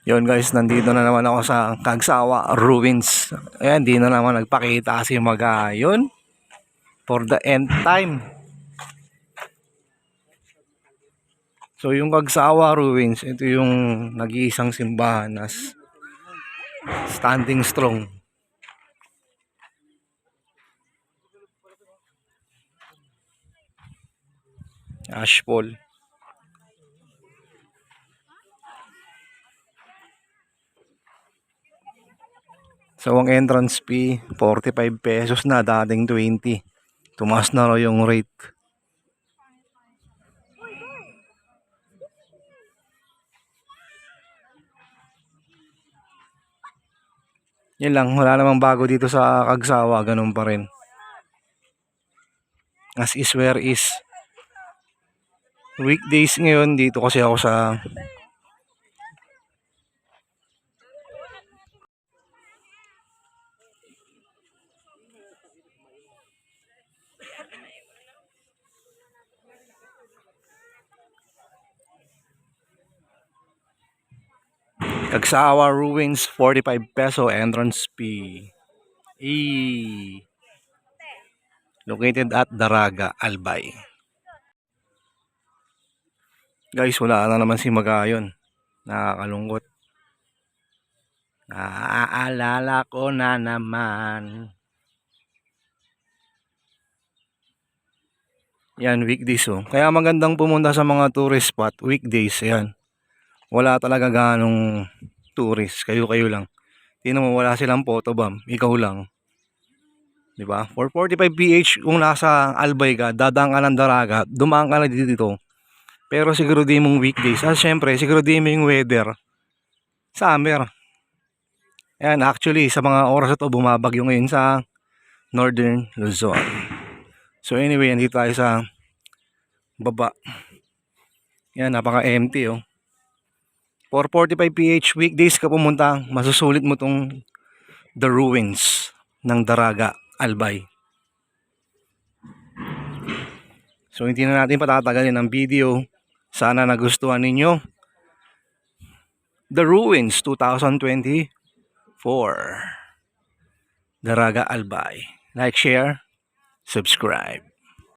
Yun guys, nandito na naman ako sa Kagsawa Ruins. Ayan, di na naman nagpakita si Magayon for the end time. So yung Kagsawa Ruins, ito yung nag-iisang simbahan na standing strong. Ashfall. So ang entrance fee 45 pesos na, dating 20. Tumaas na raw yung rate. Yan lang, wala namang bago dito sa Kagsawa, ganun pa rin. As is where is. Weekdays ngayon, dito kasi ako sa Kagsawa Ruins, 45 peso entrance fee. Located at Daraga, Albay. Guys, wala na naman si Magayon. Nakakalungkot. Naaalala ko na naman. Yan, weekdays oh. Kaya magandang pumunta sa mga tourist spot, weekdays, yan. Wala talaga ganong tourist, kayo lang. Tingnan mo, wala silang photo bomb, ikaw lang. 'Di ba? For 45 PH kung nasa Albay ka, dadaan ka ng Daraga, dumaan ka na dito. Pero siguro di mong weekdays. Syempre, siguro di mo yung weather. Summer. Ayan, actually, sa mga oras na to, bumabagyo ngayon sa Northern Luzon. So anyway, andito tayo sa baba. Yan, napaka-empty oh. For 45 PH weekdays ka pumunta, masusulit mo tong The Ruins ng Daraga, Albay. So hindi na natin patatagalin ang video. Sana nagustuhan ninyo. The Ruins 2024. Daraga, Albay. Like, share, subscribe.